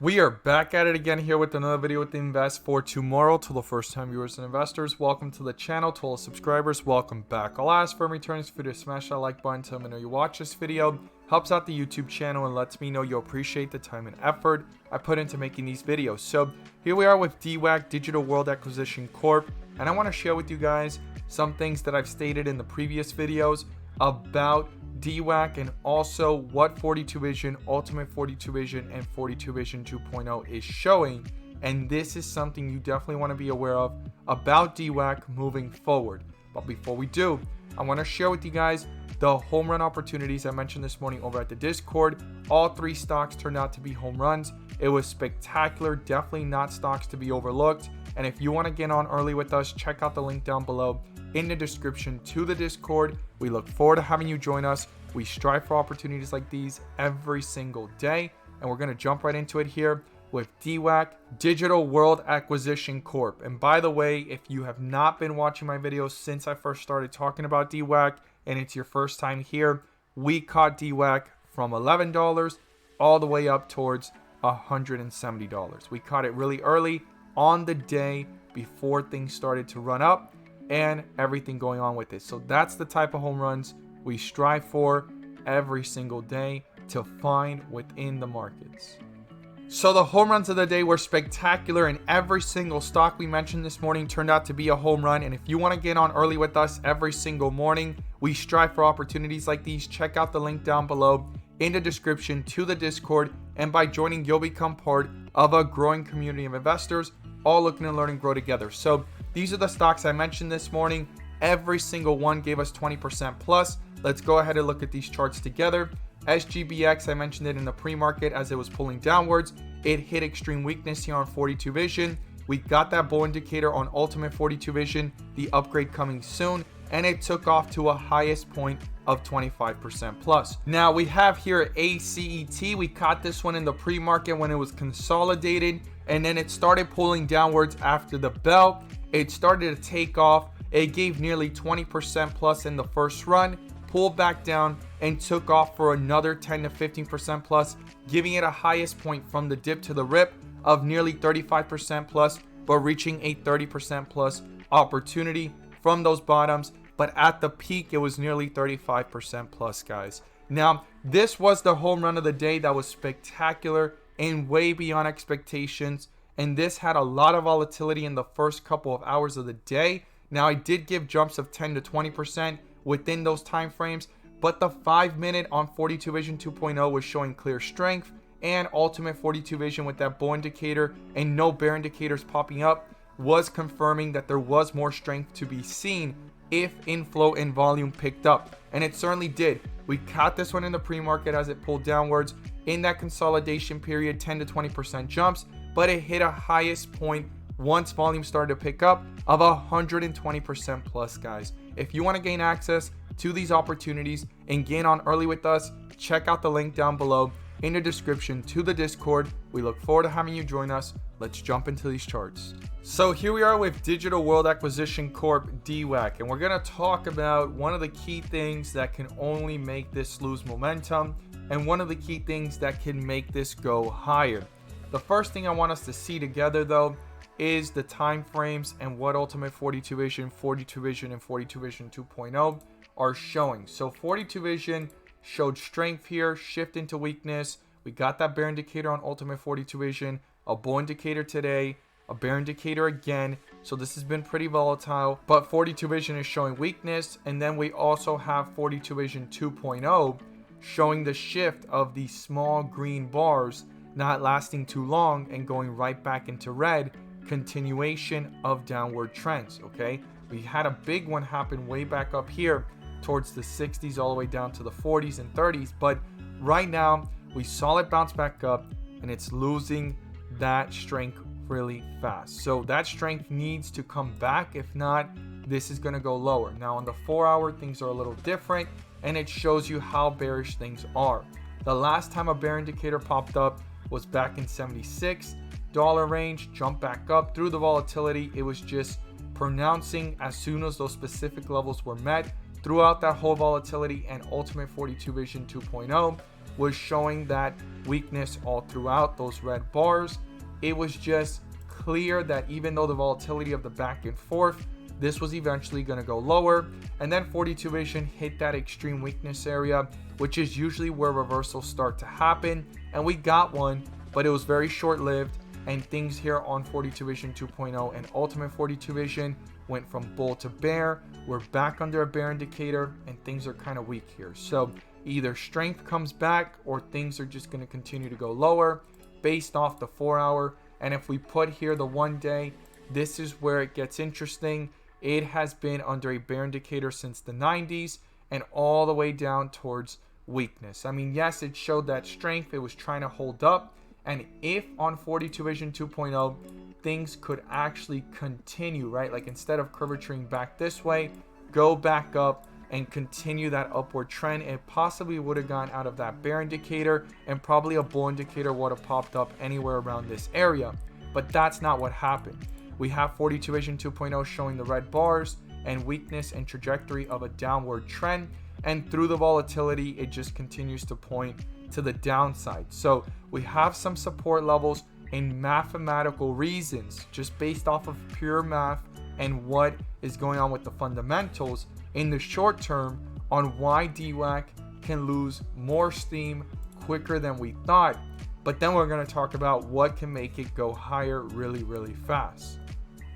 We are back at it again here with another video with the Invest for Tomorrow. To the first time viewers and investors, welcome to the channel. To all subscribers, welcome back. I'll ask for returning this video, smash that like button, tell me know you watch this video. Helps out the YouTube channel and lets me know you appreciate the time and effort I put into making these videos. So here we are with DWAC, Digital World Acquisition Corp. And I want to share with you guys some things that I've stated in the previous videos about DWAC and also what 42 Vision, Ultimate 42 Vision, and 42 Vision 2.0 is showing. And this is something you definitely want to be aware of about DWAC moving forward. But before we do, I want to share with you guys the home run opportunities I mentioned this morning over at the Discord. All three stocks turned out to be home runs. It was spectacular, definitely not stocks to be overlooked. And if you want to get on early with us, check out the link down below in the description to the Discord. We look forward to having you join us. We strive for opportunities like these every single day, and we're going to jump right into it here with DWAC, Digital World Acquisition Corp. And by the way, if you have not been watching my videos since I first started talking about DWAC and it's your first time here, we caught DWAC from $11 all the way up towards $170. We caught it really early on the day before things started to run up and everything going on with it. So that's the type of home runs we strive for every single day to find within the markets. So the home runs of the day were spectacular, and every single stock we mentioned this morning turned out to be a home run. And if you want to get on early with us every single morning, we strive for opportunities like these. Check out the link down below in the description to the Discord, and by joining, you'll become part of a growing community of investors all looking to learn and grow together. So these are the stocks I mentioned this morning. Every single one gave us 20% plus. Let's go ahead and look at these charts together. SGBX, I mentioned it in the pre-market as it was pulling downwards. It hit extreme weakness here on 42 Vision. We got that bull indicator on Ultimate 42 Vision, the upgrade coming soon, and it took off to a highest point of 25% plus. Now we have here ACET. We caught this one in the pre-market when it was consolidated, and then it started pulling downwards after the bell. It started to take off. It gave nearly 20% plus in the first run, pulled back down, and took off for another 10 to 15% plus, giving it a highest point from the dip to the rip of nearly 35% plus, but reaching a 30% plus opportunity from those bottoms. But at the peak, it was nearly 35% plus, guys. Now, this was the home run of the day that was spectacular and way beyond expectations. And this had a lot of volatility in the first couple of hours of the day. Now, I did give jumps of 10 to 20% within those time frames, but the 5-minute on 42 Vision 2.0 was showing clear strength, and Ultimate 42 Vision with that bull indicator and no bear indicators popping up was confirming that there was more strength to be seen if inflow and volume picked up, and it certainly did. We caught this one in the pre-market as it pulled downwards in that consolidation period, 10 to 20% jumps, but it hit a highest point once volume started to pick up of 120% plus, guys. If you want to gain access to these opportunities and gain on early with us, check out the link down below in the description to the Discord. We look forward to having you join us. Let's jump into these charts. So here we are with Digital World Acquisition Corp, DWAC, and we're going to talk about one of the key things that can only make this lose momentum and one of the key things that can make this go higher. The first thing I want us to see together, though, is the time frames and what Ultimate 42 Vision, 42 Vision, and 42 Vision 2.0 are showing. So 42 Vision showed strength here, shift into weakness. We got that bear indicator on Ultimate 42 Vision, a bull indicator today, a bear indicator again. So this has been pretty volatile, but 42 Vision is showing weakness. And then we also have 42 Vision 2.0 showing the shift of these small green bars not lasting too long and going right back into red. Continuation of downward trends. Okay, we had a big one happen way back up here towards the 60s all the way down to the 40s and 30s, but right now we saw it bounce back up and it's losing that strength really fast. So that strength needs to come back. If not, this is going to go lower. Now on the 4-hour, things are a little different, and it shows you how bearish things are. The last time a bear indicator popped up was back in $76 range, jumped back up through the volatility. It was just pronouncing as soon as those specific levels were met throughout that whole volatility, and Ultimate 42 Vision 2.0 was showing that weakness all throughout those red bars. It was just clear that even though the volatility of the back and forth, this was eventually going to go lower. And then 42 Vision hit that extreme weakness area, which is usually where reversals start to happen. And we got one, but it was very short-lived. And things here on 42 Vision 2.0 and Ultimate 42 Vision went from bull to bear. We're back under a bear indicator and things are kind of weak here. So either strength comes back or things are just going to continue to go lower based off the 4-hour. And if we put here the 1 day, this is where it gets interesting. It has been under a bear indicator since the 90s and all the way down towards weakness. I mean, yes, it showed that strength. It was trying to hold up. And if on 42 Vision 2.0, things could actually continue, right? Like instead of curvaturing back this way, go back up and continue that upward trend. It possibly would have gone out of that bear indicator and probably a bull indicator would have popped up anywhere around this area. But that's not what happened. We have 42 Vision 2.0 showing the red bars and weakness and trajectory of a downward trend. And through the volatility, it just continues to point to the downside. So we have some support levels in mathematical reasons, just based off of pure math and what is going on with the fundamentals in the short term on why DWAC can lose more steam quicker than we thought. But then we're going to talk about what can make it go higher really, really fast.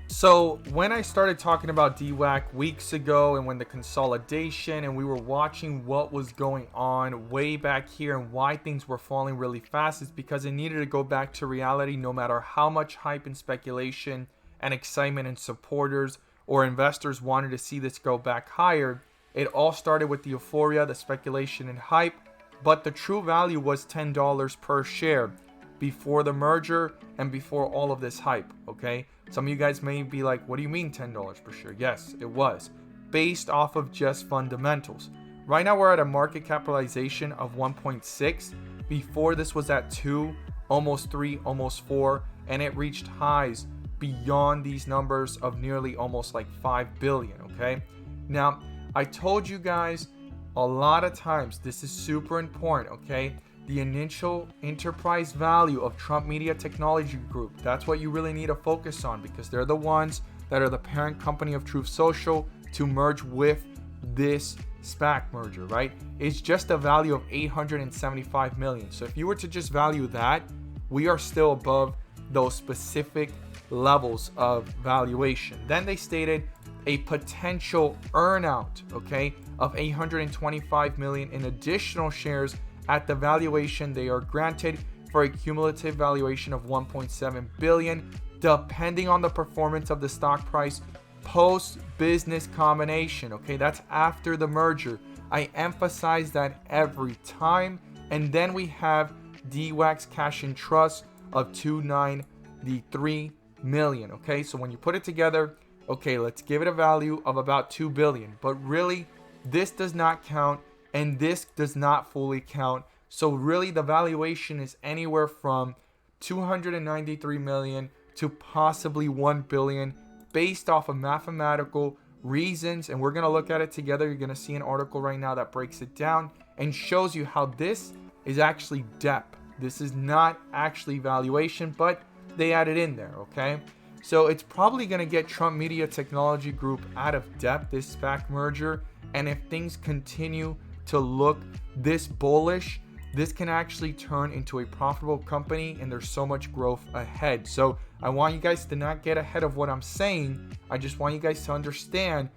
So when I started talking about DWAC weeks ago and when the consolidation and we were watching what was going on way back here and why things were falling really fast, is because it needed to go back to reality no matter how much hype and speculation and excitement and supporters or investors wanted to see this go back higher. It all started with the euphoria, the speculation and hype, but the true value was $10 per share before the merger and before all of this hype, okay? Some of you guys may be like, what do you mean $10 per share? Yes, it was based off of just fundamentals. Right now we're at a market capitalization of 1.6. Before this was at 2, almost 3, almost 4, and it reached highs beyond these numbers of nearly almost like 5 billion, okay? Now, I told you guys a lot of times, this is super important, okay? The initial enterprise value of Trump Media Technology Group, that's what you really need to focus on, because they're the ones that are the parent company of Truth Social to merge with this SPAC merger, right? It's just a value of 875 million. So if you were to just value that, we are still above those specific levels of valuation. Then they stated a potential earnout, okay, of 825 million in additional shares at the valuation they are granted, for a cumulative valuation of 1.7 billion, depending on the performance of the stock price post business combination. Okay, that's after the merger. I emphasize that every time. And then we have DWAC's cash in trust of 293 million. Okay, so when you put it together, okay, let's give it a value of about 2 billion. But really, this does not count and this does not fully count. So really the valuation is anywhere from 293 million to possibly 1 billion based off of mathematical reasons. And we're going to look at it together. You're going to see an article right now that breaks it down and shows you how this is actually depth. This is not actually valuation, but they added in there, okay? So it's probably going to get Trump Media Technology Group out of depth, this SPAC merger. And if things continue to look this bullish, this can actually turn into a profitable company, and there's so much growth ahead. So I want you guys to not get ahead of what I'm saying. I just want you guys to understand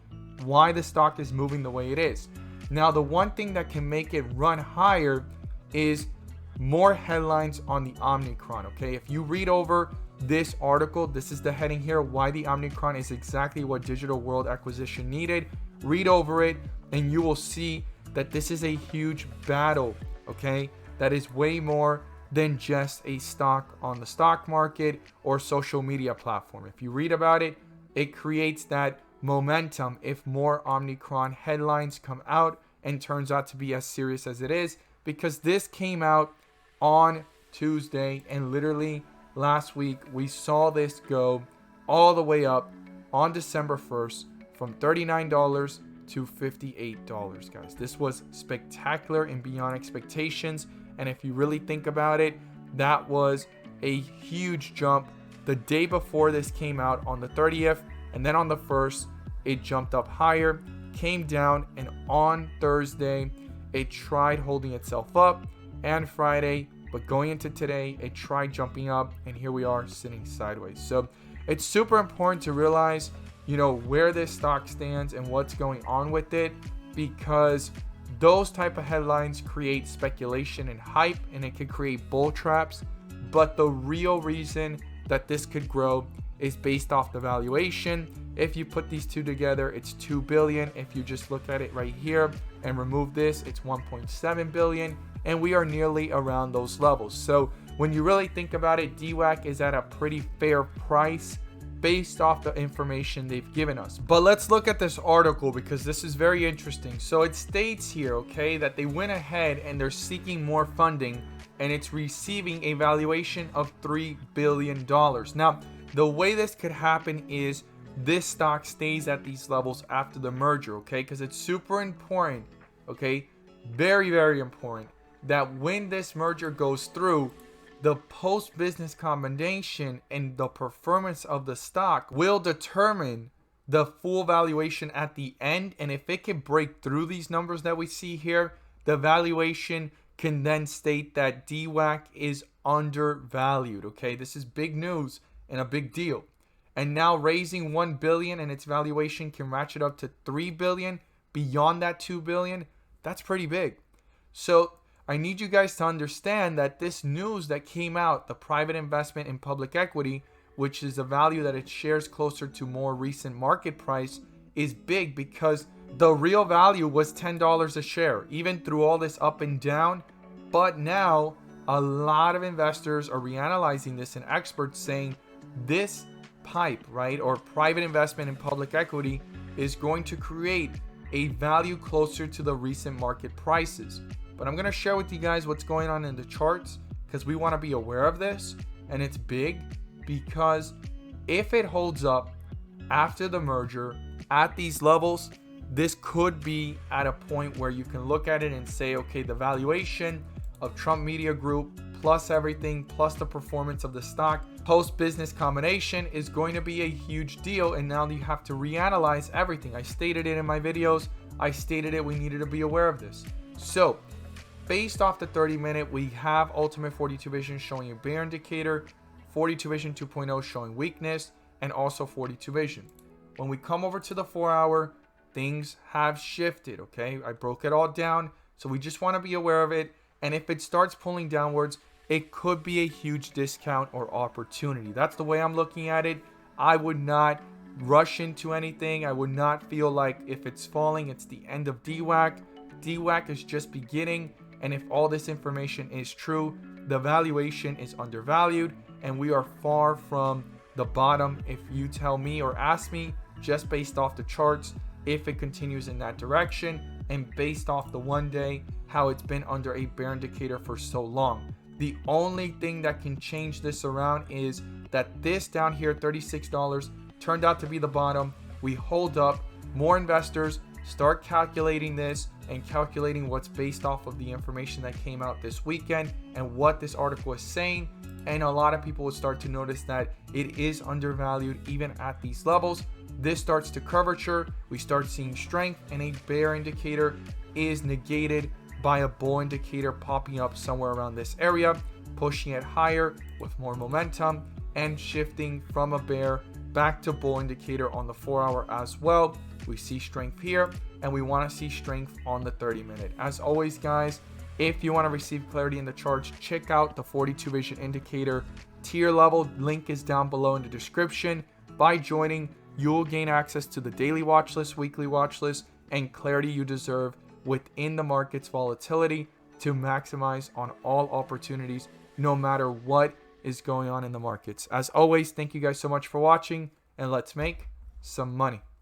why the stock is moving the way it is. Now, the one thing that can make it run higher is more headlines on the Omicron, okay? If you read over this article, this is the heading here, why the Omicron is exactly what Digital World acquisition needed. Read over it and you will see that this is a huge battle, okay? That is way more than just a stock on the stock market or social media platform. If you read about it, it creates that momentum if more Omicron headlines come out and turns out to be as serious as it is, because this came out on Tuesday and literally last week we saw this go all the way up on December 1st from $39 to $58, guys. This was spectacular and beyond expectations. And if you really think about it, that was a huge jump the day before this came out on the 30th, and then on the 1st it jumped up higher, came down, and on Thursday it tried holding itself up, and Friday, but going into today it tried jumping up, and here we are sitting sideways. So it's super important to realize, where this stock stands and what's going on with it, because those type of headlines create speculation and hype, and it could create bull traps. But the real reason that this could grow is based off the valuation. If you put these two together, it's $2 billion. If you just look at it right here and remove this, it's $1.7 billion, and we are nearly around those levels. So when you really think about it, DWAC is at a pretty fair price based off the information they've given us. But let's look at this article, because this is very interesting. So it states here, okay, that they went ahead and they're seeking more funding, and it's receiving a valuation of $3 billion. Now, the way this could happen is this stock stays at these levels after the merger, okay? Because it's super important, okay? Very, very important that when this merger goes through, the post-business combination and the performance of the stock will determine the full valuation at the end. And if it can break through these numbers that we see here, the valuation can then state that DWAC is undervalued. Okay, this is big news and a big deal. And now raising $1 billion and its valuation can ratchet up to $3 billion beyond that $2 billion. That's pretty big. So I need you guys to understand that this news that came out, the private investment in public equity, which is a value that it shares closer to more recent market price, is big, because the real value was $10 a share, even through all this up and down. But now a lot of investors are reanalyzing this, and experts saying this pipe, right, or private investment in public equity is going to create a value closer to the recent market prices. But I'm going to share with you guys what's going on in the charts, because we want to be aware of this, and it's big, because if it holds up after the merger at these levels, this could be at a point where you can look at it and say, okay, the valuation of Trump Media Group plus everything, plus the performance of the stock post-business combination is going to be a huge deal, and now you have to reanalyze everything. I stated it in my videos. I stated it. We needed to be aware of this. So based off the 30-minute, we have Ultimate 42 Vision showing a bear indicator, 42 Vision 2.0 showing weakness, and also 42 Vision. When we come over to the 4-hour, things have shifted, okay? I broke it all down, so we just want to be aware of it. And if it starts pulling downwards, it could be a huge discount or opportunity. That's the way I'm looking at it. I would not rush into anything. I would not feel like if it's falling, it's the end of DWAC. DWAC is just beginning. And if all this information is true, the valuation is undervalued, and we are far from the bottom. If you tell me or ask me, just based off the charts, if it continues in that direction, and based off the 1 day, how it's been under a bear indicator for so long. The only thing that can change this around is that this down here, $36, turned out to be the bottom. We hold up, more investors start calculating this and calculating what's based off of the information that came out this weekend and what this article is saying. And a lot of people will start to notice that it is undervalued even at these levels. This starts to curvature, we start seeing strength, and a bear indicator is negated by a bull indicator popping up somewhere around this area, pushing it higher with more momentum and shifting from a bear back to bull indicator on the 4-hour as well. We see strength here, and we want to see strength on the 30-minute. As always, guys, if you want to receive clarity in the charts, check out the 42 Vision indicator tier level. Link is down below in the description. By joining, you will gain access to the daily watch list, weekly watch list, and clarity you deserve within the market's volatility to maximize on all opportunities, no matter what is going on in the markets. As always, thank you guys so much for watching, and let's make some money.